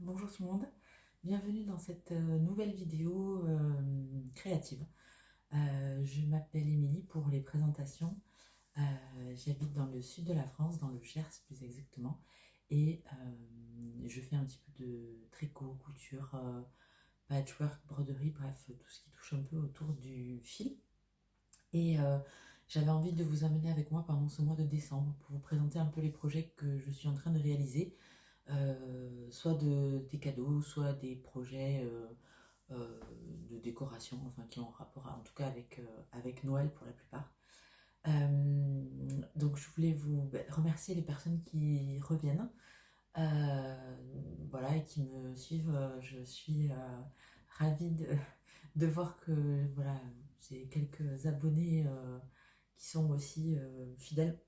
Bonjour tout le monde, bienvenue dans cette nouvelle vidéo créative. Je m'appelle Émilie pour les présentations. J'habite dans le sud de la France, dans le Gers plus exactement, et je fais un petit peu de tricot, couture, patchwork, broderie, bref, tout ce qui touche un peu autour du fil. Et j'avais envie de vous amener avec moi pendant ce mois de décembre pour vous présenter un peu les projets que je suis en train de réaliser. Soit des cadeaux, soit des projets euh, de décoration, enfin qui ont rapport en tout cas avec Noël pour la plupart. Donc je voulais vous remercier les personnes qui reviennent, voilà, et qui me suivent. Je suis ravie de voir que voilà, j'ai quelques abonnés qui sont aussi fidèles.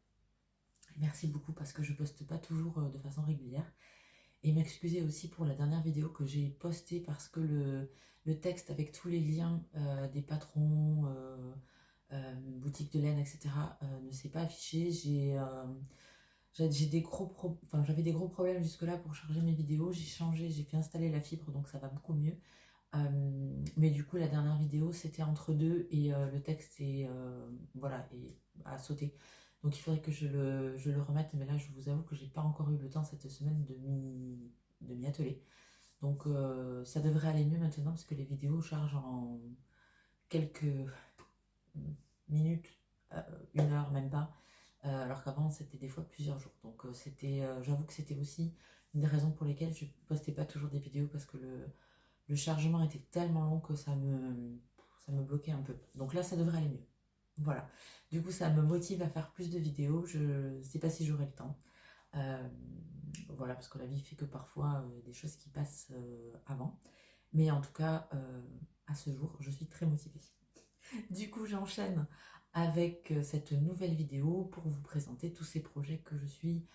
Merci beaucoup parce que je poste pas toujours de façon régulière. Et m'excuser aussi pour la dernière vidéo que j'ai postée parce que le texte avec tous les liens des patrons, boutique de laine, etc. Ne s'est pas affiché. J'avais des gros problèmes jusque-là pour charger mes vidéos. J'ai changé, j'ai fait installer la fibre, donc ça va beaucoup mieux. Mais du coup, la dernière vidéo, c'était entre deux et le texte a sauté. Donc il faudrait que je le remette, mais là, je vous avoue que j'ai pas encore eu le temps cette semaine de m'y atteler. Donc ça devrait aller mieux maintenant parce que les vidéos chargent en quelques minutes, euh, une heure même pas, alors qu'avant c'était des fois plusieurs jours. Donc j'avoue que c'était aussi une des raisons pour lesquelles je postais pas toujours des vidéos parce que le chargement était tellement long que ça me bloquait un peu. Donc là, ça devrait aller mieux. Voilà. Du coup, ça me motive à faire plus de vidéos. Je ne sais pas si j'aurai le temps. Euh, voilà, parce que la vie fait que parfois, il y a des choses qui passent avant. Mais en tout cas, à ce jour, je suis très motivée. Du coup, j'enchaîne avec cette nouvelle vidéo pour vous présenter tous ces projets que je suis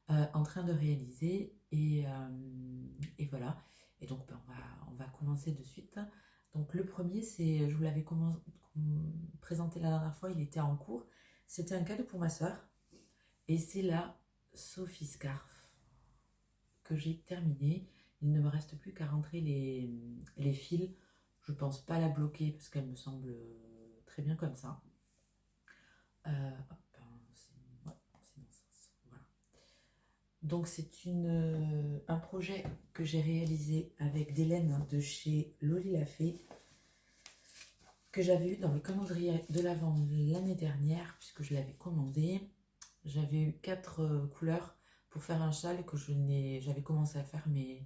en train de réaliser. Et voilà. Et donc, on va commencer de suite. Donc, le premier, c'est, je vous l'avais présenté la dernière fois, il était en cours. C'était un cadeau pour ma soeur. Et c'est la Sophie Scarf que j'ai terminé. Il ne me reste plus qu'à rentrer les fils. Je pense pas la bloquer parce qu'elle me semble très bien comme ça. Hop, ouais, c'est dans ce sens. Voilà. Donc un projet que j'ai réalisé avec des laines de chez Loli Lafay que j'avais eu dans le calendrier de l'Avent l'année dernière puisque je l'avais commandé. J'avais eu 4 couleurs pour faire un châle que j'avais commencé à faire mais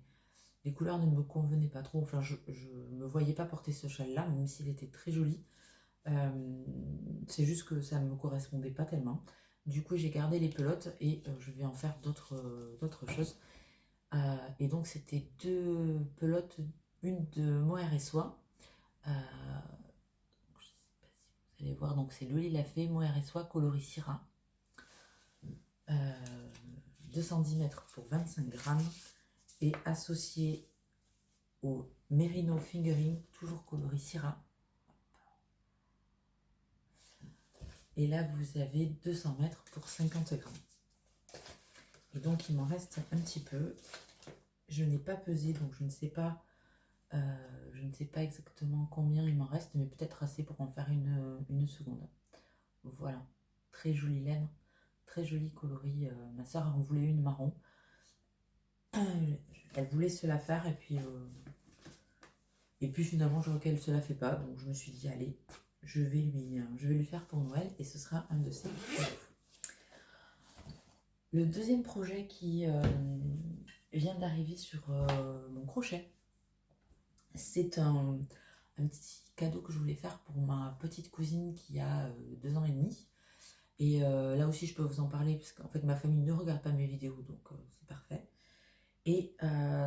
les couleurs ne me convenaient pas trop. Enfin, je ne me voyais pas porter ce châle-là même s'il était très joli. C'est juste que ça ne me correspondait pas tellement. Du coup, j'ai gardé les pelotes et je vais en faire d'autres choses. Et donc, c'était 2 pelotes, une de mohair et soie. Je ne sais pas si vous allez voir, donc c'est Loli Lafay, mohair et soie, coloris Syrah. 210 mètres pour 25 grammes. Et associé au Merino Fingering, toujours coloris Syrah. Et là, vous avez 200 mètres pour 50 grammes. Et donc, il m'en reste un petit peu. Je n'ai pas pesé, donc je ne sais pas exactement combien il m'en reste, mais peut-être assez pour en faire une seconde. Voilà, très jolie laine, très jolie coloris. Ma soeur en voulait une marron. Elle voulait se la faire et puis finalement je vois qu'elle se la fait pas, donc je me suis dit allez, je vais lui faire pour Noël et ce sera un de ses cadeaux. Le deuxième projet qui vient d'arriver sur mon crochet, c'est un petit cadeau que je voulais faire pour ma petite cousine qui a 2 ans et demi. Et là aussi, je peux vous en parler parce qu'en fait, ma famille ne regarde pas mes vidéos, donc c'est parfait. Et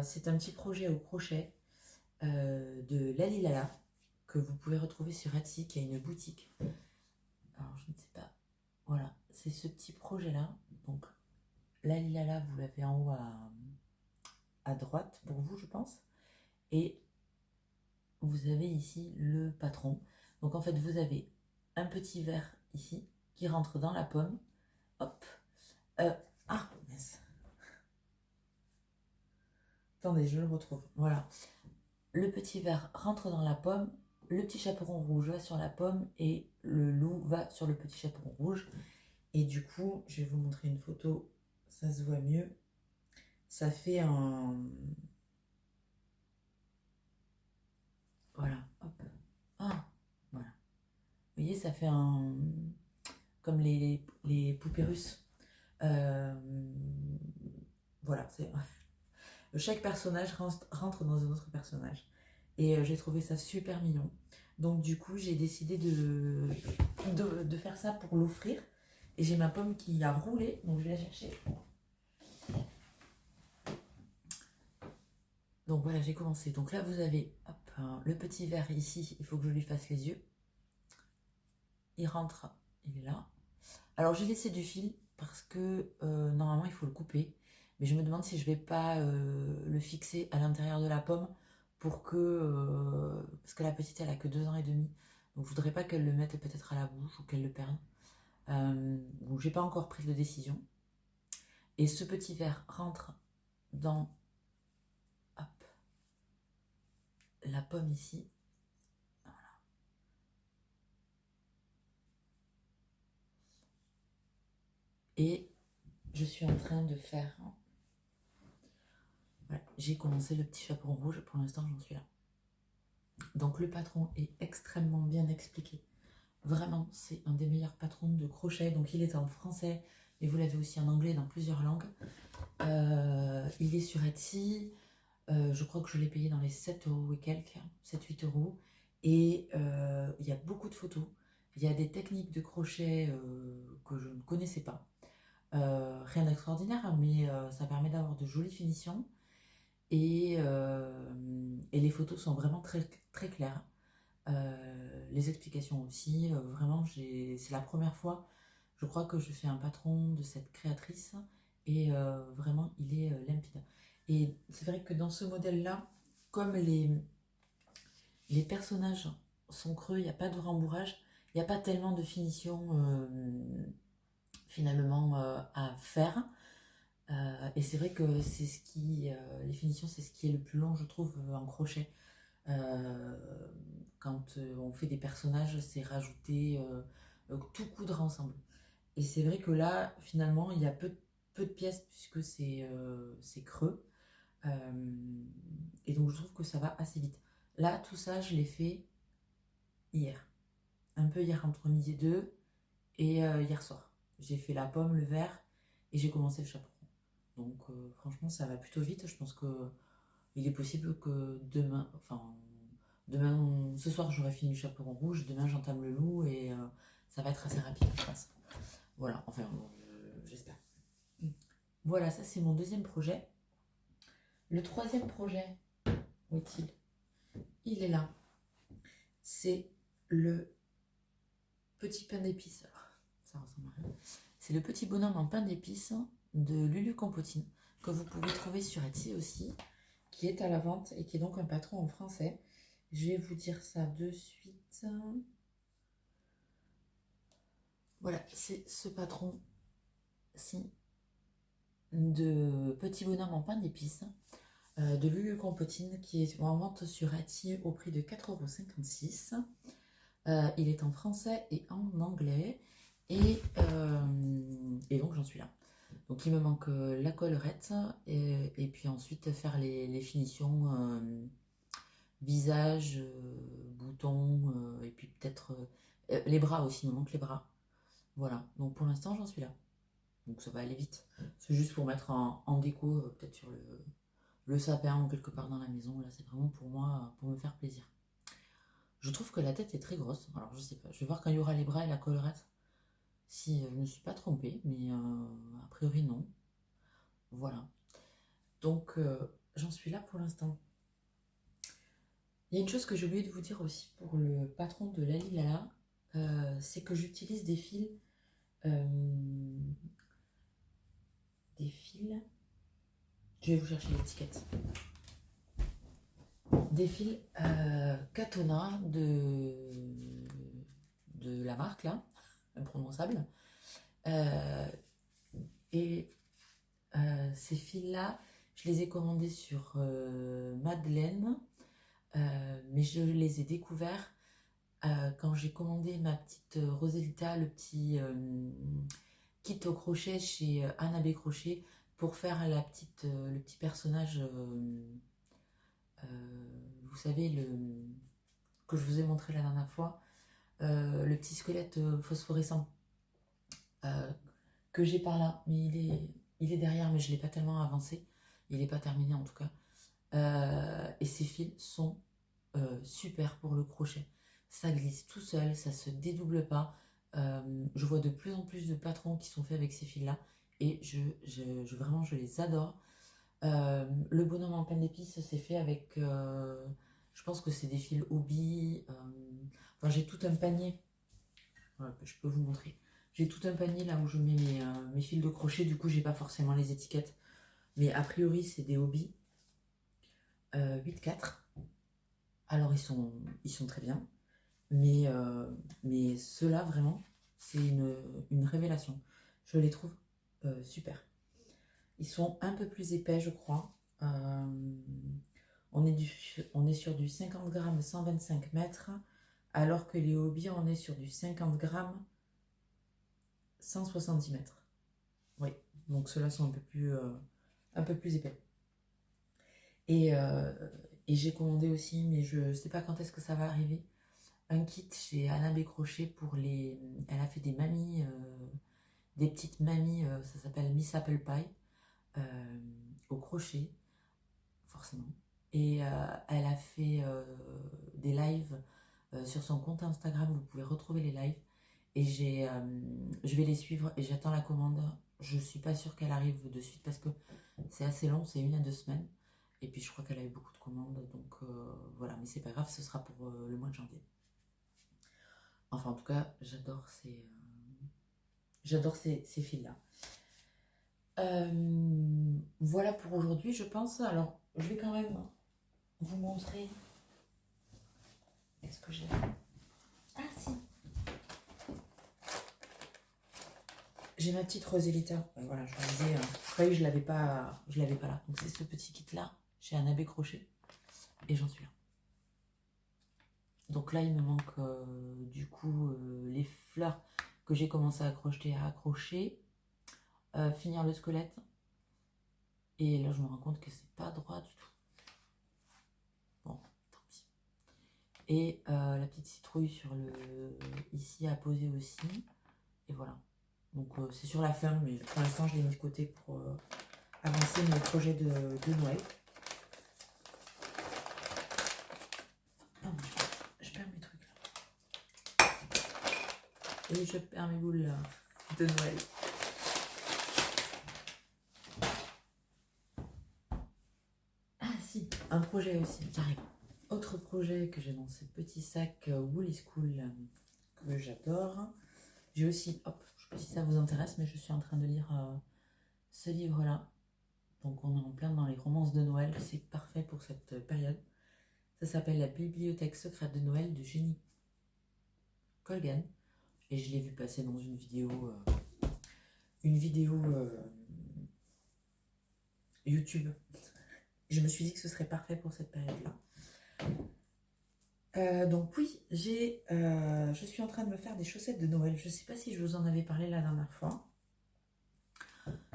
c'est un petit projet au crochet de Lalilala que vous pouvez retrouver sur Etsy, qui a une boutique. Alors, je ne sais pas. Voilà, c'est ce petit projet-là. Donc, Lalilala, vous l'avez en haut à droite pour vous, je pense. Et vous avez ici le patron. Donc en fait, vous avez un petit verre ici qui rentre dans la pomme. Hop. Euh, ah, mince. Attendez, je le retrouve. Voilà. Le petit ver rentre dans la pomme, le petit chaperon rouge va sur la pomme et le loup va sur le petit chaperon rouge. Et du coup, je vais vous montrer une photo, ça se voit mieux. Ça fait un... Voilà, hop. Ah, voilà. Vous voyez, ça fait un... Comme les poupées russes. Voilà, c'est... Chaque personnage rentre dans un autre personnage. Et j'ai trouvé ça super mignon. Donc du coup, j'ai décidé de faire ça pour l'offrir. Et j'ai ma pomme qui a roulé, donc je vais la chercher. Donc voilà, j'ai commencé. Donc là, vous avez hop, le petit verre ici. Il faut que je lui fasse les yeux. Il rentre, il est là. Alors j'ai laissé du fil parce que normalement, il faut le couper. Mais je me demande si je vais pas le fixer à l'intérieur de la pomme pour que... parce que la petite, elle a que 2 ans et demi. Donc je voudrais pas qu'elle le mette peut-être à la bouche ou qu'elle le perde. Donc j'ai pas encore pris de décision. Et ce petit verre rentre dans hop, la pomme ici. Voilà. Et je suis en train de faire... Voilà, j'ai commencé le petit chaperon rouge, pour l'instant j'en suis là. Donc le patron est extrêmement bien expliqué. Vraiment, c'est un des meilleurs patrons de crochet. Donc il est en français, mais vous l'avez aussi en anglais dans plusieurs langues. Il est sur Etsy. Je crois que je l'ai payé dans les 7 € et quelques, 7-8 €. Et il y a beaucoup de photos. Il y a des techniques de crochet que je ne connaissais pas. Rien d'extraordinaire, mais ça permet d'avoir de jolies finitions. Et les photos sont vraiment très, très claires. Les explications aussi. Vraiment, c'est la première fois, je crois, que je fais un patron de cette créatrice. Et vraiment, il est limpide. Et c'est vrai que dans ce modèle-là, comme les personnages sont creux, il n'y a pas de rembourrage, il n'y a pas tellement de finition finalement à faire. Et c'est vrai que c'est ce qui, les finitions, c'est ce qui est le plus long, je trouve, en crochet. Quand on fait des personnages, c'est rajouter tout coudre ensemble. Et c'est vrai que là, finalement, il y a peu de pièces puisque c'est creux. Et donc, je trouve que ça va assez vite. Là, tout ça, je l'ai fait hier. Un peu hier entre midi et 2 et hier soir. J'ai fait la pomme, le verre et j'ai commencé le chaperon. Donc, franchement, ça va plutôt vite. Je pense que il est possible que demain, ce soir, j'aurai fini le chaperon rouge. Demain, j'entame le loup et ça va être assez rapide, je pense. Voilà, enfin, j'espère. Voilà, ça, c'est mon deuxième projet. Le troisième projet, où est-il? Il est là. C'est le petit pain d'épices. Ça ressemble à rien. C'est le petit bonhomme en pain d'épices de Lulu Compotine, que vous pouvez trouver sur Etsy aussi, qui est à la vente et qui est donc un patron en français. Je vais vous dire ça de suite. Voilà, c'est ce patron-ci de petit bonhomme en pain d'épices de Lulu Compotine qui est en vente sur Etsy au prix de 4,56 €. Il est en français et en anglais et donc j'en suis là. Donc il me manque la collerette et puis ensuite faire les finitions visage, boutons et puis peut-être les bras aussi, il me manque les bras. Voilà, donc pour l'instant j'en suis là. Donc ça va aller vite. C'est juste pour mettre en déco peut-être sur le sapin ou quelque part dans la maison. Là c'est vraiment pour moi, pour me faire plaisir. Je trouve que la tête est très grosse. Alors je sais pas, je vais voir quand il y aura les bras et la collerette si je ne me suis pas trompée, mais a priori non. Voilà. Donc j'en suis là pour l'instant. Il y a une chose que j'ai oublié de vous dire aussi pour le patron de Lali Lala, c'est que j'utilise des fils, je vais vous chercher l'étiquette, des fils Katona de la marque là, imprononçable, et ces fils là, Je les ai commandés sur Madeleine, mais je les ai découverts quand j'ai commandé ma petite Roselita, le petit kit au crochet chez Anna B Crochet pour faire le petit personnage, vous savez, que je vous ai montré la dernière fois, le petit squelette phosphorescent euh, que j'ai par là, mais il est derrière, mais je ne l'ai pas tellement avancé, il n'est pas terminé en tout cas. Et ces fils sont super pour le crochet. Ça glisse tout seul, ça se dédouble pas. Je vois de plus en plus de patrons qui sont faits avec ces fils-là et vraiment je les adore. Le bonhomme en pain d'épices, c'est fait avec, je pense que c'est des fils hobby. Enfin, j'ai tout un panier. Voilà, je peux vous montrer. J'ai tout un panier là où je mets mes fils de crochet. Du coup, j'ai pas forcément les étiquettes. Mais a priori, c'est des hobbies. 8-4. Alors, ils sont très bien. Mais ceux-là, vraiment, c'est une révélation. Je les trouve super. Ils sont un peu plus épais, je crois. On est sur du 50 grammes 125 mètres, alors que les hobbies, on est sur du 50 grammes 170 mètres. Oui, donc ceux-là sont un peu plus épais. Et, euh, et j'ai commandé aussi, mais je ne sais pas quand est-ce que ça va arriver, un kit chez Anna B Crochet pour les... Elle a fait des mamies, des petites mamies, ça s'appelle Miss Apple Pie, au crochet, forcément. Et elle a fait des lives sur son compte Instagram, vous pouvez retrouver les lives. Et je vais les suivre et j'attends la commande. Je suis pas sûre qu'elle arrive de suite parce que c'est assez long, c'est 1 à 2 semaines. Et puis je crois qu'elle a eu beaucoup de commandes, donc voilà. Mais c'est pas grave, ce sera pour le mois de janvier. Enfin, en tout cas, j'adore ces fils-là. Voilà pour aujourd'hui, je pense. Alors, je vais quand même vous montrer. Est-ce que j'ai... Ah si, j'ai ma petite Roselita. Voilà, je vous disais, vous croyez que je l'avais pas là. Donc c'est ce petit kit là chez Anna B Crochet et j'en suis là. Donc là, il me manque du coup les fleurs que j'ai commencé à accrocher, finir le squelette. Et là, je me rends compte que c'est pas droit du tout. Bon, tant pis. Et la petite citrouille ici à poser aussi. Et voilà. Donc c'est sur la fin, mais pour l'instant, je l'ai mis de côté pour avancer mes projets de Noël. Oh, je perds mes trucs là. Et je perds mes boules là, de Noël. Ah si, un projet aussi, j'arrive. Autre projet que j'ai dans ce petit sac Woolly School que j'adore. J'ai aussi, hop, je sais pas si ça vous intéresse, mais je suis en train de lire ce livre-là. Donc on est en plein dans les romances de Noël, c'est parfait pour cette période. Ça s'appelle La bibliothèque secrète de Noël de Jenny Colgan. Et je l'ai vu passer dans une vidéo YouTube. Je me suis dit que ce serait parfait pour cette période-là. Donc oui, je suis en train de me faire des chaussettes de Noël. Je ne sais pas si je vous en avais parlé la dernière fois.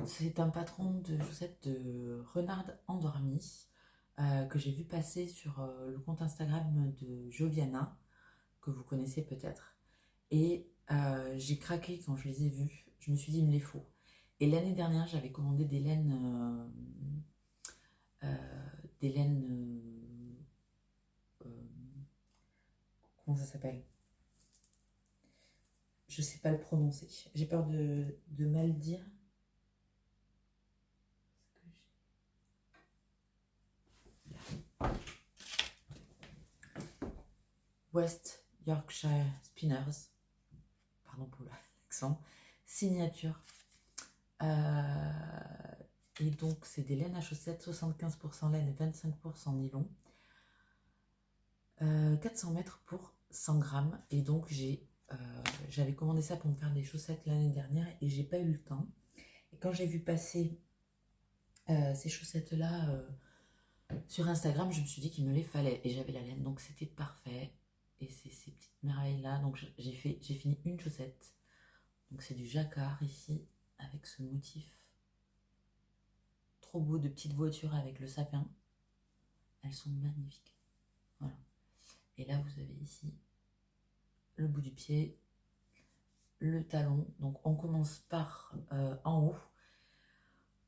C'est un patron de chaussettes de renarde endormie que j'ai vu passer sur le compte Instagram de Joviana, que vous connaissez peut-être. Et j'ai craqué quand je les ai vus. Je me suis dit, il me les faut. Et l'année dernière, j'avais commandé des laines... comment ça s'appelle? Je sais pas le prononcer. J'ai peur de mal dire. West Yorkshire Spinners. Pardon pour l'accent. Signature. Et donc, c'est des laines à chaussettes, 75% laine et 25% nylon. 400 mètres pour 100 grammes. Et donc, j'avais commandé ça pour me faire des chaussettes l'année dernière et j'ai pas eu le temps. Et quand j'ai vu passer Ces chaussettes-là, sur Instagram, je me suis dit qu'il me les fallait et j'avais la laine, donc c'était parfait. Et c'est ces petites merveilles-là. Donc j'ai fini une chaussette. Donc c'est du jacquard ici, avec ce motif trop beau de petites voitures avec le sapin. Elles sont magnifiques. Voilà. Et là, vous avez ici le bout du pied, le talon. Donc on commence par en haut.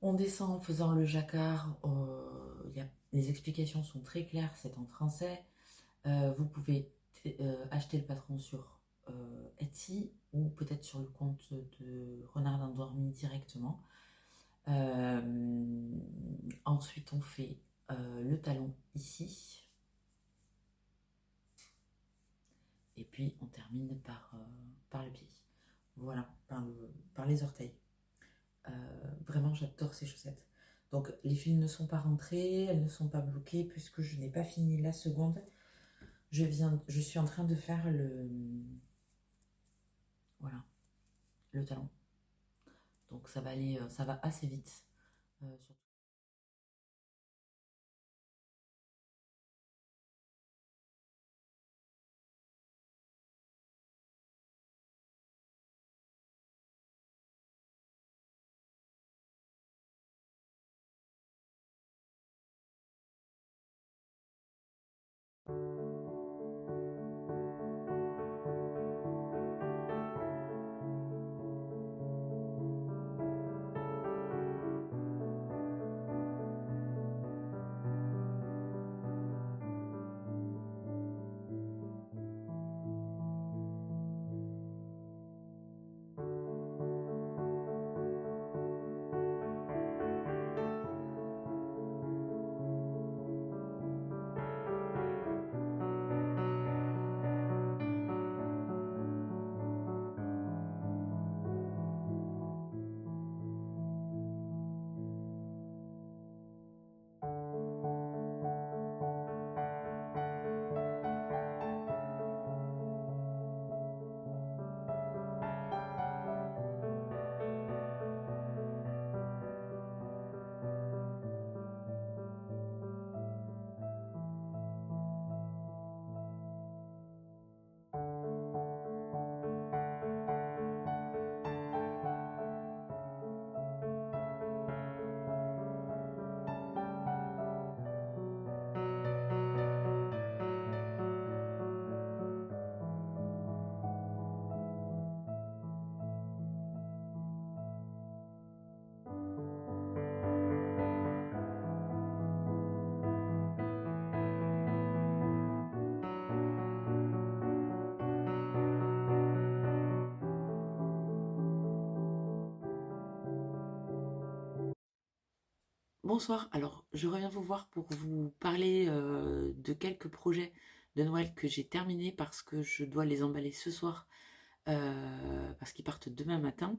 On descend en faisant le jacquard. Les explications sont très claires, c'est en français. Vous pouvez acheter le patron sur Etsy ou peut-être sur le compte de Renard Endormi directement. Ensuite, on fait le talon ici. Et puis, on termine par le pied. Voilà, par les orteils. Vraiment, j'adore ces chaussettes. Donc, les fils ne sont pas rentrés, elles ne sont pas bloquées puisque je n'ai pas fini la seconde. Je suis en train de faire voilà, le talon. Donc, ça va assez vite. Surtout. Bonsoir, alors je reviens vous voir pour vous parler de quelques projets de Noël que j'ai terminés parce que je dois les emballer ce soir parce qu'ils partent demain matin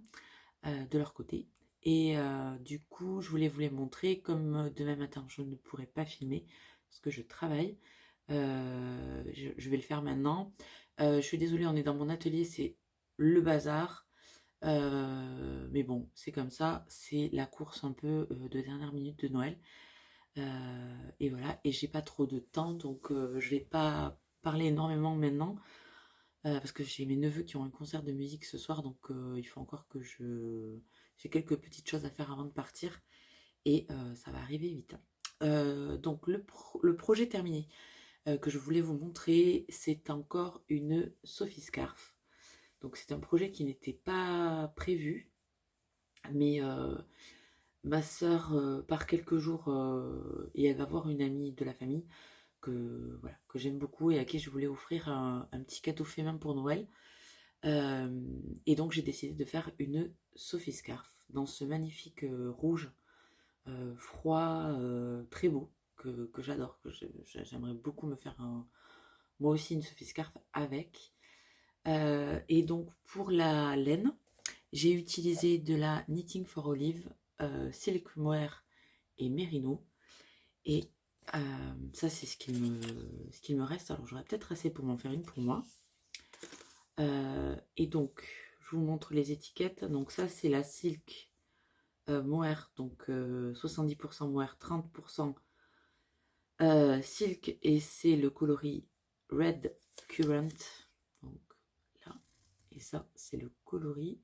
de leur côté. Et du coup, je voulais vous les montrer. Comme demain matin, je ne pourrai pas filmer parce que je travaille. Je vais le faire maintenant. Je suis désolée, on est dans mon atelier, c'est le bazar. Mais bon, c'est comme ça, c'est la course un peu de dernière minute de Noël. Et voilà, et j'ai pas trop de temps, donc je vais pas parler énormément maintenant, parce que j'ai mes neveux qui ont un concert de musique ce soir, donc il faut encore que j'ai quelques petites choses à faire avant de partir, et ça va arriver vite. Donc le projet terminé que je voulais vous montrer, c'est encore une Sophie Scarf. Donc c'est un projet qui n'était pas prévu, mais ma sœur part quelques jours et elle va voir une amie de la famille voilà, que j'aime beaucoup et à qui je voulais offrir un petit cadeau fait main pour Noël. Et donc j'ai décidé de faire une Sophie Scarf dans ce magnifique rouge froid, très beau, que j'adore, j'aimerais beaucoup me faire moi aussi une Sophie Scarf avec. Et donc pour la laine, j'ai utilisé de la Knitting for Olive, Silk Mohair et Merino. Et ça, c'est ce qu'il me reste. Alors, j'aurais peut-être assez pour m'en faire une pour moi. Et donc, je vous montre les étiquettes. Donc, ça, c'est la Silk mohair, donc 70% mohair, 30% silk, et c'est le coloris Red Current. Donc là, et ça, c'est le coloris.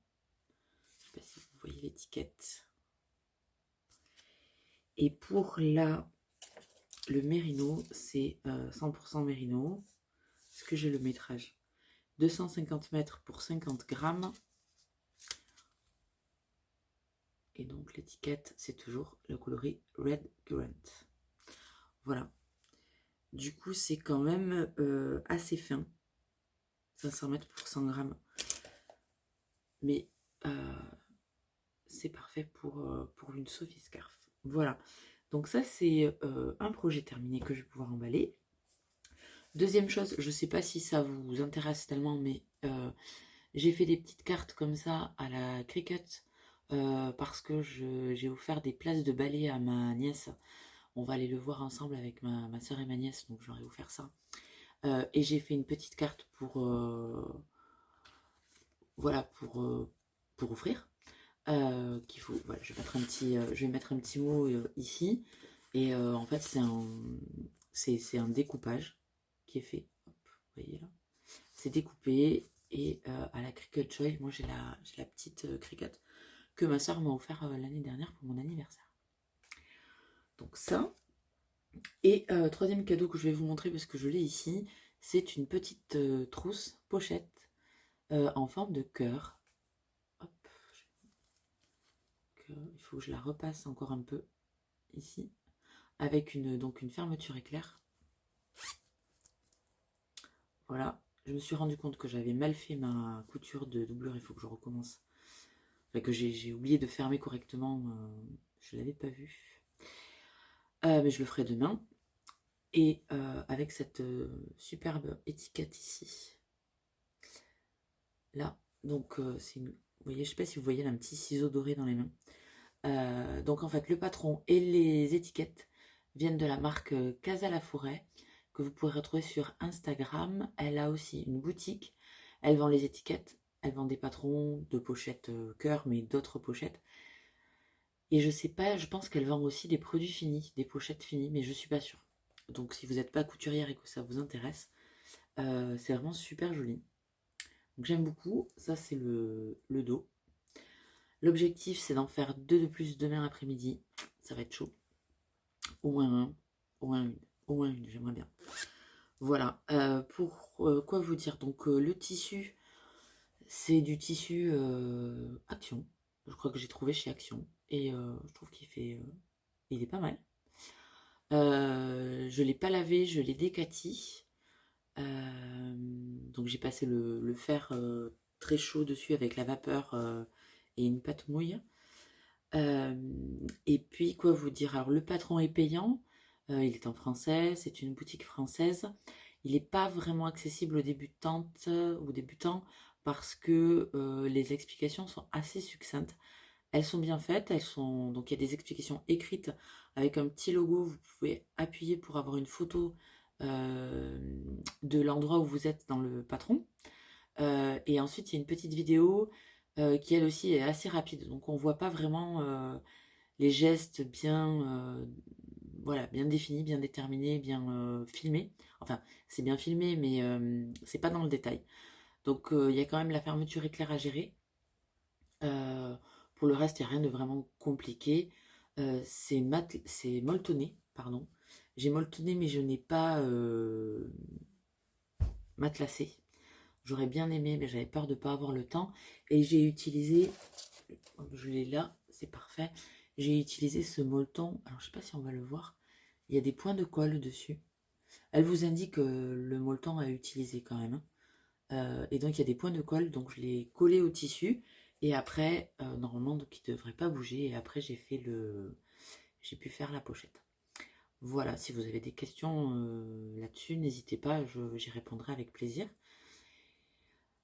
Je sais pas si vous voyez l'étiquette. Et pour là, le mérino, c'est 100% mérino. Est-ce que j'ai le métrage? 250 mètres pour 50 grammes. Et donc l'étiquette, c'est toujours le coloris Red Current. Voilà. Du coup, c'est quand même assez fin. 500 mètres pour 100 grammes. Mais c'est parfait pour une Sophie Scarf. Voilà. Donc ça, c'est un projet terminé que je vais pouvoir emballer. Deuxième chose, je ne sais pas si ça vous intéresse tellement, mais j'ai fait des petites cartes comme ça à la Cricut parce que j'ai offert des places de ballet à ma nièce. On va aller le voir ensemble avec ma soeur et ma nièce, donc j'aurais offert ça. Et j'ai fait une petite carte pour voilà, pour offrir. Qu'il faut, voilà, je vais mettre un petit mot ici. Et en fait, c'est un découpage qui est fait. Hop, vous voyez là, c'est découpé. Et à la Cricut Joy, moi j'ai la petite Cricut que ma soeur m'a offert l'année dernière pour mon anniversaire. Donc ça. Et troisième cadeau que je vais vous montrer parce que je l'ai ici, c'est une petite trousse pochette en forme de cœur. Hop. Il faut que je la repasse encore un peu ici, avec donc une fermeture éclair. Voilà, je me suis rendu compte que j'avais mal fait ma couture de doublure, il faut que je recommence. Enfin, que j'ai oublié de fermer correctement, je ne l'avais pas vu. Mais je le ferai demain. Et avec cette superbe étiquette ici. Là, donc vous voyez, je ne sais pas si vous voyez, un petit ciseau doré dans les mains. Donc en fait, le patron et les étiquettes viennent de la marque Casa La Forêt, que vous pourrez retrouver sur Instagram. Elle a aussi une boutique. Elle vend les étiquettes. Elle vend des patrons de pochettes cœur, mais d'autres pochettes. Et je sais pas, je pense qu'elle vend aussi des produits finis, des pochettes finies, mais je suis pas sûre. Donc si vous n'êtes pas couturière et que ça vous intéresse, c'est vraiment super joli. Donc j'aime beaucoup. Ça, c'est le dos. L'objectif, c'est d'en faire 2 de plus demain après-midi. Ça va être chaud. Au moins un, au moins une, j'aimerais bien. Voilà, pour quoi vous dire, donc le tissu, c'est du tissu Action, je crois que j'ai trouvé chez Action, et je trouve il est pas mal. Je l'ai pas lavé, je l'ai décati, donc j'ai passé le fer très chaud dessus avec la vapeur et une pâte mouille. Et puis quoi vous dire, alors le patron est payant, il est en français, c'est une boutique française. Il n'est pas vraiment accessible aux débutantes ou débutants parce que les explications sont assez succinctes. Elles sont bien faites, donc il y a des explications écrites avec un petit logo. Vous pouvez appuyer pour avoir une photo de l'endroit où vous êtes dans le patron. Et ensuite, il y a une petite vidéo qui elle aussi est assez rapide. Donc on ne voit pas vraiment les gestes voilà, bien définis, bien déterminés, bien filmés. Enfin, c'est bien filmé, mais c'est pas dans le détail. Donc il y a quand même la fermeture éclair à gérer. Pour le reste, il n'y a rien de vraiment compliqué. C'est molletonné, pardon. J'ai molletonné, mais je n'ai pas matelassé. J'aurais bien aimé, mais j'avais peur de ne pas avoir le temps. Et j'ai utilisé, je l'ai là, c'est parfait. J'ai utilisé ce molleton. Alors, je ne sais pas si on va le voir. Il y a des points de colle dessus. Elle vous indique le molleton à utiliser quand même. Et donc, il y a des points de colle. Donc, je l'ai collé au tissu. Et après, normalement, donc, il ne devrait pas bouger. Et après, j'ai pu faire la pochette. Voilà, si vous avez des questions là-dessus, n'hésitez pas, j'y répondrai avec plaisir.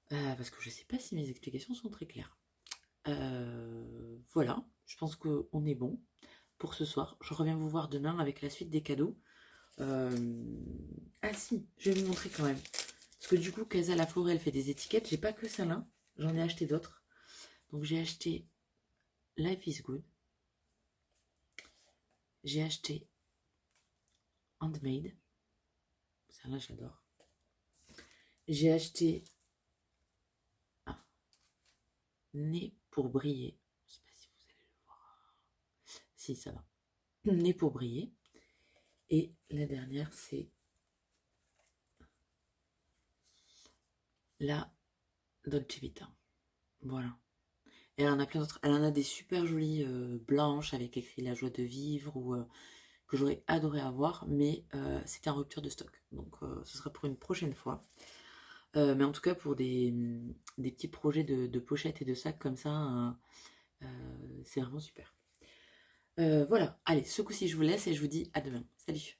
Parce que je ne sais pas si mes explications sont très claires. Voilà, je pense qu'on est bon pour ce soir. Je reviens vous voir demain avec la suite des cadeaux. Ah si, je vais vous montrer quand même. Parce que du coup, Casa La Forêt, elle fait des étiquettes. J'ai pas que celle-là, j'en ai acheté d'autres. Donc j'ai acheté Life is Good. j'ai acheté Handmade. Celle-là, j'adore. J'ai acheté un nez pour briller. Je sais pas si vous allez le voir. Si, ça va. Nez pour briller. Et la dernière, c'est la Dolce Vita. Voilà. Et elle en a plein d'autres. Elle en a des super jolies blanches avec écrit La joie de vivre ou que j'aurais adoré avoir, mais c'était en rupture de stock. Donc ce sera pour une prochaine fois. Mais en tout cas, pour des petits projets de pochettes et de sacs comme ça, c'est vraiment super. Voilà, allez, ce coup-ci, je vous laisse et je vous dis à demain. Salut.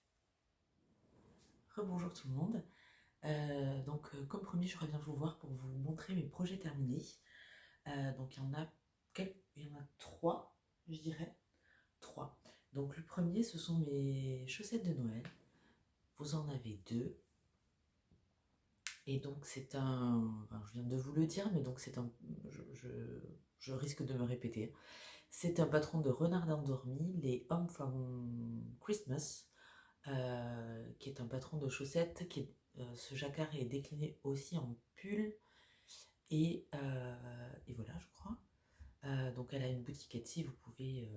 Rebonjour tout le monde. Comme promis, je reviens vous voir pour vous montrer mes projets terminés. Donc, il y en a trois, je dirais. Trois. Donc, le premier, ce sont mes chaussettes de Noël. Vous en avez deux. Et donc, je viens de vous le dire, mais donc c'est un. Je risque de me répéter. C'est un patron de Renard endormi, les Home from Christmas, qui est un patron de chaussettes. Ce jacquard est décliné aussi en pull. Et voilà, je crois. Donc elle a une boutique Etsy, vous pouvez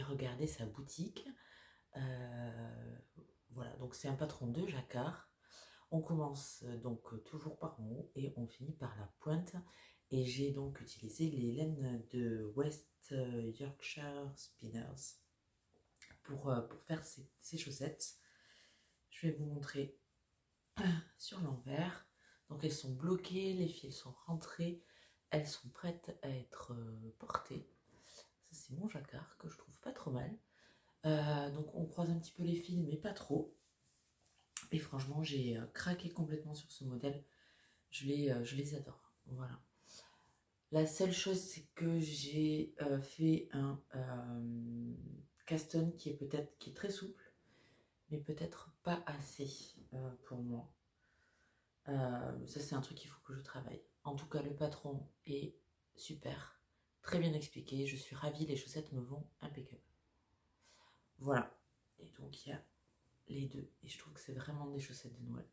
regarder sa boutique. Voilà, donc c'est un patron de jacquard. On commence donc toujours par en haut et on finit par la pointe. Et j'ai donc utilisé les laines de West Yorkshire Spinners pour faire ces chaussettes. Je vais vous montrer sur l'envers. Donc elles sont bloquées, les fils sont rentrés, elles sont prêtes à être portées. Ça c'est mon jacquard que je trouve pas trop mal. Donc on croise un petit peu les fils mais pas trop. Et franchement j'ai craqué complètement sur ce modèle. Je les adore. Voilà. La seule chose c'est que j'ai fait un caston qui est très souple mais peut-être pas assez pour moi. Ça, c'est un truc qu'il faut que je travaille. En tout cas, le patron est super, très bien expliqué. Je suis ravie, les chaussettes me vont impeccable. Voilà. Et donc, il y a les deux. Et je trouve que c'est vraiment des chaussettes de Noël.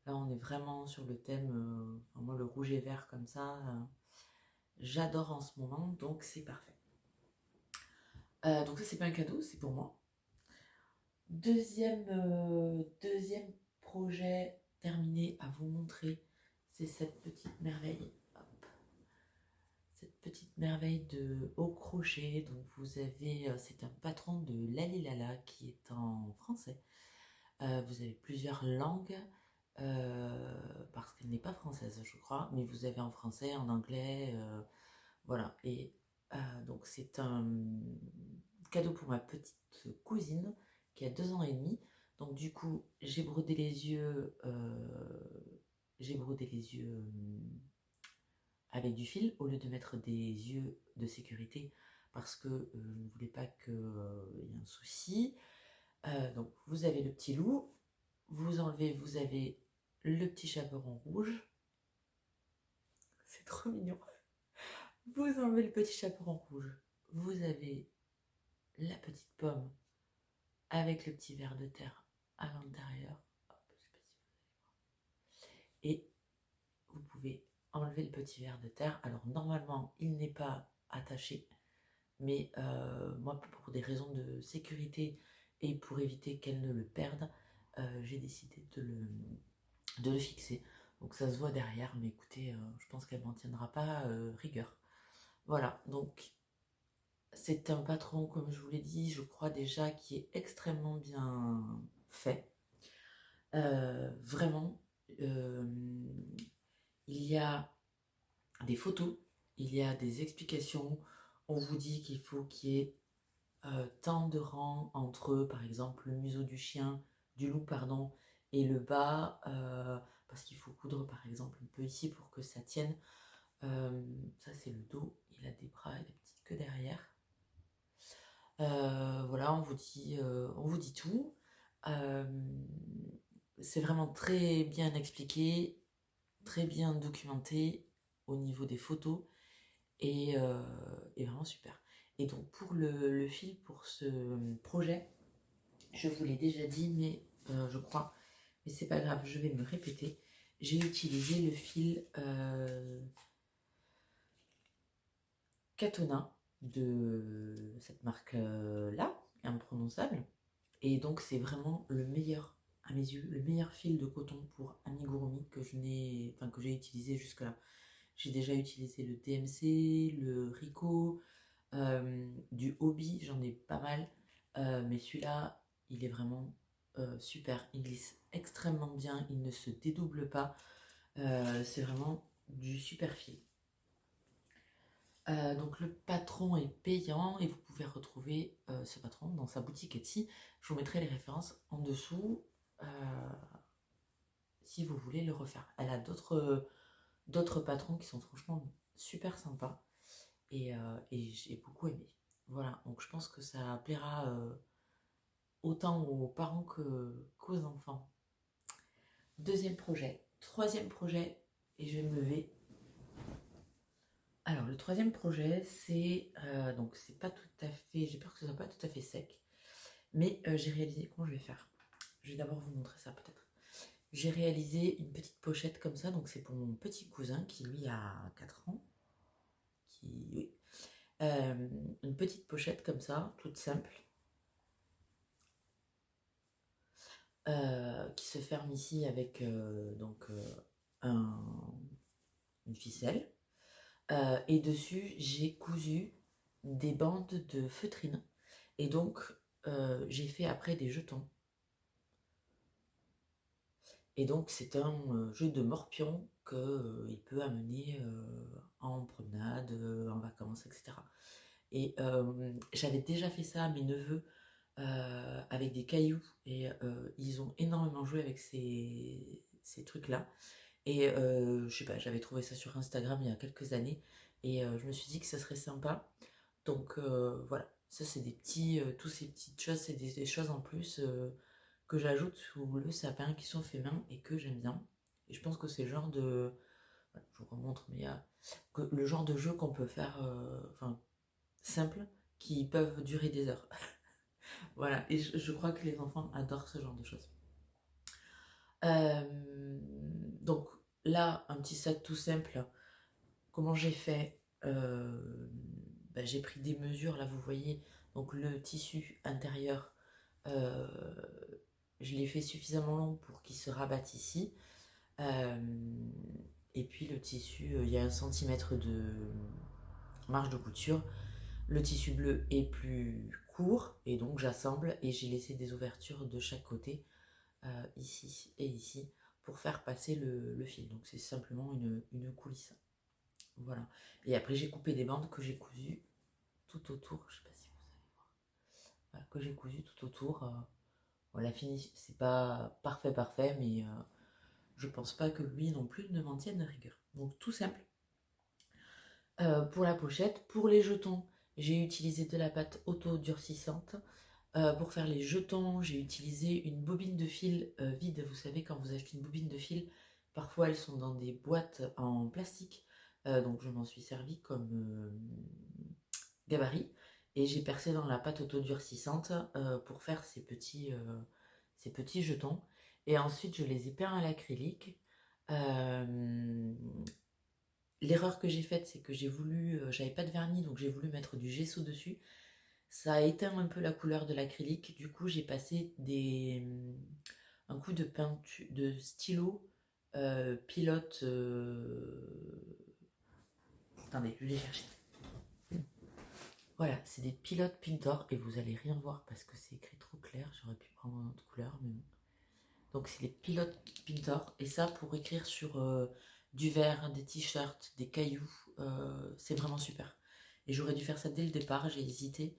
Là, on est vraiment sur le thème. Enfin, moi, le rouge et vert comme ça, j'adore en ce moment. Donc, c'est parfait. Donc, ça, c'est pas un cadeau, c'est pour moi. Deuxième projet terminé à vous montrer, c'est cette petite merveille. Hop. Cette petite merveille de haut crochet. Donc vous avez, c'est un patron de Lalilala qui est en français. Vous avez plusieurs langues parce qu'elle n'est pas française, je crois, mais vous avez en français, en anglais, voilà. Et donc c'est un cadeau pour ma petite cousine qui a 2 ans et demi. Donc du coup, j'ai brodé les yeux, avec du fil au lieu de mettre des yeux de sécurité parce que je ne voulais pas qu'il y ait un souci. Donc vous avez le petit loup, vous avez le petit chaperon rouge. C'est trop mignon. Vous enlevez le petit chaperon rouge. Vous avez la petite pomme avec le petit ver de terre à l'intérieur. Et vous pouvez enlever le petit ver de terre. Alors normalement, il n'est pas attaché, mais moi, pour des raisons de sécurité et pour éviter qu'elle ne le perde, j'ai décidé de le fixer. Donc ça se voit derrière, mais écoutez, je pense qu'elle m'en tiendra pas rigueur. Voilà, donc c'est un patron, comme je vous l'ai dit, je crois déjà, qui est extrêmement bien fait. Vraiment, il y a des photos, il y a des explications. On vous dit qu'il faut qu'il y ait tant de rangs entre, par exemple, le museau du loup, pardon, et le bas, parce qu'il faut coudre, par exemple, un peu ici pour que ça tienne. Ça, c'est le dos. Il a des bras et des petites queues derrière. Voilà, on vous dit tout. C'est vraiment très bien expliqué, très bien documenté au niveau des photos et vraiment super. Et donc pour le fil, pour ce projet, je vous l'ai déjà dit, mais je crois, mais c'est pas grave, je vais me répéter. J'ai utilisé le fil Katona de cette marque-là, imprononçable. Et donc c'est vraiment le meilleur, à mes yeux, le meilleur fil de coton pour amigurumi que que j'ai utilisé jusque-là. J'ai déjà utilisé le DMC, le Rico, du Hobby, j'en ai pas mal, mais celui-là, il est vraiment super. Il glisse extrêmement bien, il ne se dédouble pas. C'est vraiment du super fil. Donc le patron est payant et vous pouvez retrouver ce patron dans sa boutique Etsy. Je vous mettrai les références en dessous si vous voulez le refaire. Elle a d'autres patrons qui sont franchement super sympas et j'ai beaucoup aimé. Voilà, donc je pense que ça plaira autant aux parents qu'aux enfants. Deuxième projet. Troisième projet, et je vais me lever. Alors le troisième projet, donc c'est pas tout à fait, j'ai peur que ce soit pas tout à fait sec, mais j'ai réalisé comment je vais faire. Je vais d'abord vous montrer ça peut-être. J'ai réalisé une petite pochette comme ça, donc c'est pour mon petit cousin qui lui a 4 ans, oui. Une petite pochette comme ça, toute simple, qui se ferme ici avec une ficelle. Et dessus, j'ai cousu des bandes de feutrine. Et donc, j'ai fait après des jetons. Et donc, c'est un jeu de morpion qu'il peut amener en promenade, en vacances, etc. Et j'avais déjà fait ça à mes neveux avec des cailloux. Et ils ont énormément joué avec ces trucs-là. Et je sais pas, j'avais trouvé ça sur Instagram il y a quelques années. Et je me suis dit que ça serait sympa. Donc voilà, ça c'est tous ces petites choses, c'est des choses en plus que j'ajoute sous le sapin qui sont faits main et que j'aime bien. Et je pense que c'est le genre de, voilà, je vous remontre, mais le genre de jeu qu'on peut faire, simple, qui peuvent durer des heures. Voilà, et je crois que les enfants adorent ce genre de choses. Euh, donc là, un petit sac tout simple. Comment j'ai fait j'ai pris des mesures, là vous voyez, donc le tissu intérieur, euh, je l'ai fait suffisamment long pour qu'il se rabatte ici. Euh, et puis le tissu, il y a 1 cm de marge de couture. Le tissu bleu est plus court et donc j'assemble et j'ai laissé des ouvertures de chaque côté, ici et ici, pour faire passer le fil. Donc c'est simplement une coulisse. Voilà. Et après j'ai coupé des bandes que j'ai cousues tout autour. Je sais pas si vous allez voir. Voilà, que j'ai cousu tout autour. La finition, c'est pas parfait, mais je pense pas que lui non plus ne m'en tienne rigueur. Donc tout simple. Pour la pochette, pour les jetons, j'ai utilisé de la pâte auto-durcissante. Pour faire les jetons, j'ai utilisé une bobine de fil vide. Vous savez, quand vous achetez une bobine de fil, parfois elles sont dans des boîtes en plastique. Donc je m'en suis servi comme gabarit. Et j'ai percé dans la pâte auto-durcissante pour faire ces petits jetons. Et ensuite, je les ai peints à l'acrylique. Euh, L'erreur que j'ai faite, c'est que j'avais pas de vernis, donc j'ai voulu mettre du gesso dessus. Ça a éteint un peu la couleur de l'acrylique. Du coup, j'ai passé un coup de peinture, de stylo pilote. Attendez, je vais les chercher. Voilà, c'est des pilotes Pintor et vous allez rien voir parce que c'est écrit trop clair. J'aurais pu prendre une autre couleur, mais bon. Donc c'est les pilotes Pintor et ça pour écrire sur du verre, des t-shirts, des cailloux, c'est vraiment super. Et j'aurais dû faire ça dès le départ, j'ai hésité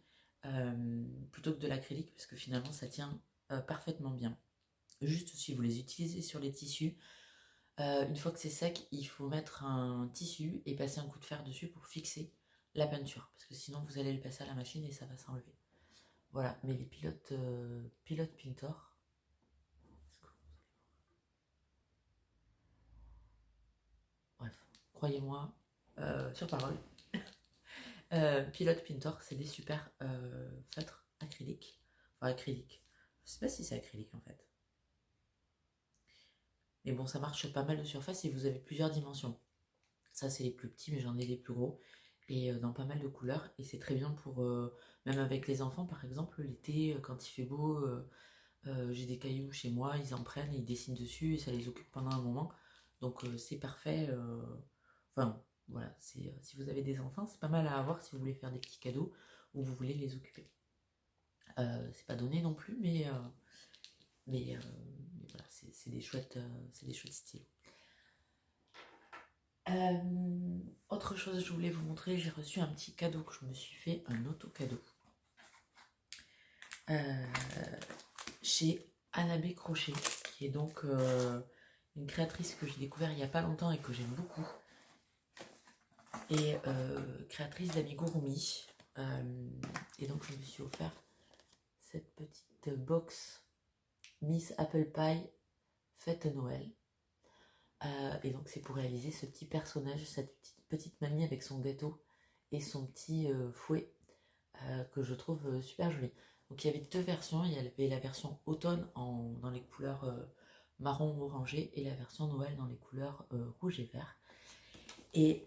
plutôt que de l'acrylique parce que finalement ça tient parfaitement bien. Juste si vous les utilisez sur les tissus, une fois que c'est sec, il faut mettre un tissu et passer un coup de fer dessus pour fixer la peinture. Parce que sinon, vous allez le passer à la machine et ça va s'enlever. Voilà, mais les pilotes Pintor. Bref, croyez-moi, sur parole. Pilote Pintor, c'est des super feutres acryliques. Enfin, acryliques. Je sais pas si c'est acrylique en fait. Mais bon, ça marche pas mal de surface et vous avez plusieurs dimensions. Ça, c'est les plus petits, mais j'en ai les plus gros. Et dans pas mal de couleurs. Et c'est très bien pour, même avec les enfants, par exemple, l'été, quand il fait beau, j'ai des cailloux chez moi, ils en prennent, ils dessinent dessus et ça les occupe pendant un moment. Donc c'est parfait. Enfin, voilà, si vous avez des enfants, c'est pas mal à avoir si vous voulez faire des petits cadeaux ou vous voulez les occuper. C'est pas donné non plus, mais voilà, c'est des chouettes styles. Autre chose, je voulais vous montrer, j'ai reçu un petit cadeau que je me suis fait, un auto-cadeau. Chez Annabé Crochet, qui est donc une créatrice que j'ai découvert il n'y a pas longtemps et que j'aime beaucoup. Et créatrice d'amigurumi. Et donc je me suis offert cette petite box Miss Apple Pie Fête Noël. Et donc c'est pour réaliser ce petit personnage, cette petite mamie avec son gâteau et son petit fouet que je trouve super joli. Donc il y avait deux versions, il y avait la version automne dans les couleurs marron orangé et la version Noël dans les couleurs rouge et vert. Et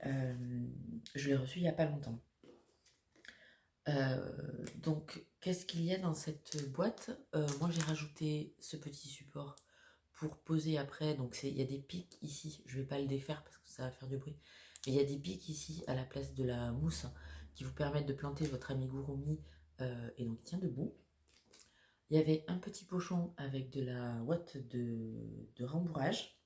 je l'ai reçu il n'y a pas longtemps. Donc qu'est-ce qu'il y a dans cette boîte? Moi j'ai rajouté ce petit support pour poser après. Donc il y a des pics ici, je vais pas le défaire parce que ça va faire du bruit, mais il y a des pics ici à la place de la mousse qui vous permettent de planter votre amigurumi et donc il tient debout. Il y avait un petit pochon avec de la ouate de rembourrage,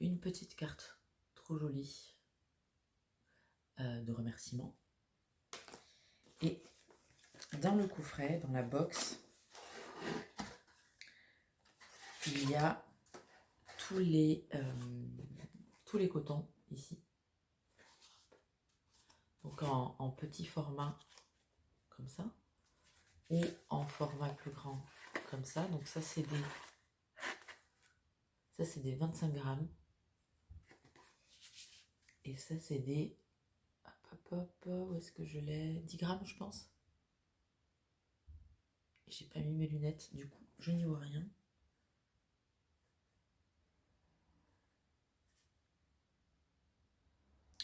une petite carte trop jolie de remerciement, et dans le coffret, dans la box, il y a tous les cotons ici, donc en petit format comme ça et en format plus grand comme ça. Donc ça c'est des 25 grammes et ça c'est des où est-ce que je l'ai, 10 grammes je pense. Et j'ai pas mis mes lunettes, du coup je n'y vois rien.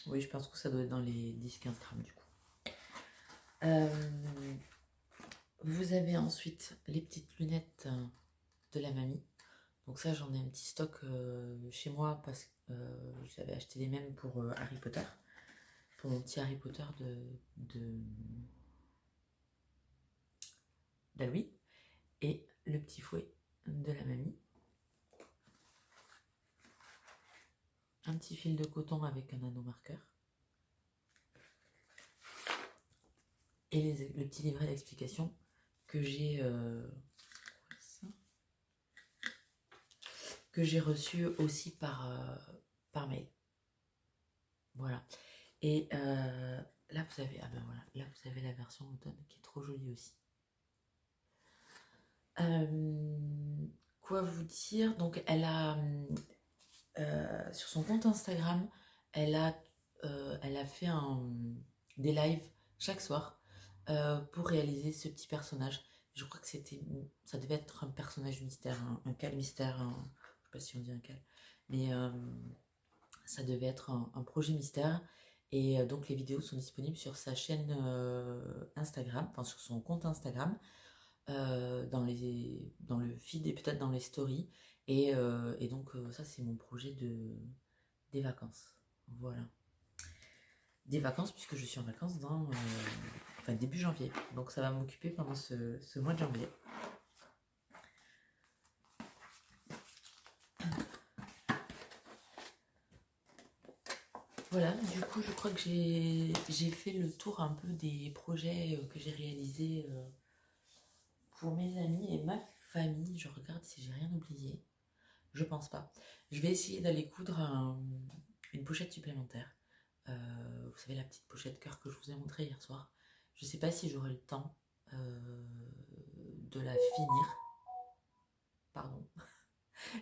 Oui, je pense que ça doit être dans les 10-15 grammes du coup. Vous avez ensuite les petites lunettes de la mamie. Donc ça, j'en ai un petit stock chez moi parce que j'avais acheté les mêmes pour Harry Potter. Pour mon petit Harry Potter d'Halloween. Et le petit fouet de la mamie. Un petit fil de coton avec un anneau marqueur. Et le petit livret d'explication que j'ai reçu aussi par mail. Voilà. Et là vous avez là vous avez la version automne qui est trop jolie aussi. Quoi vous dire? Donc elle a sur son compte Instagram, elle a fait des lives chaque soir pour réaliser ce petit personnage. Je crois que ça devait être un personnage mystère, un cal mystère, je sais pas si on dit un cal, mais ça devait être un projet mystère. Et donc les vidéos sont disponibles sur sa chaîne Instagram, enfin sur son compte Instagram, dans le feed et peut-être dans les stories. Et donc ça c'est mon projet des vacances. Voilà. Des vacances puisque je suis en vacances début janvier. Donc ça va m'occuper pendant ce mois de janvier. Voilà, du coup je crois que j'ai fait le tour un peu des projets que j'ai réalisés pour mes amis et ma famille. Je regarde si j'ai rien oublié. Je pense pas. Je vais essayer d'aller coudre une pochette supplémentaire. Vous savez, la petite pochette cœur que je vous ai montrée hier soir. Je sais pas si j'aurai le temps de la finir. Pardon.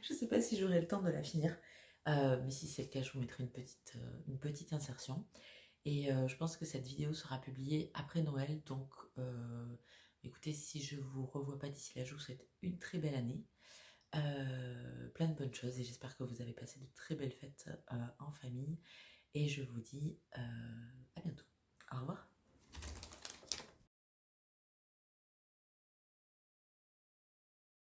Je sais pas si j'aurai le temps de la finir. Mais si c'est le cas, je vous mettrai une petite insertion. Et je pense que cette vidéo sera publiée après Noël. Donc écoutez, si je vous revois pas d'ici là, je vous souhaite une très belle année. Plein de bonnes choses et j'espère que vous avez passé de très belles fêtes en famille. Et je vous dis à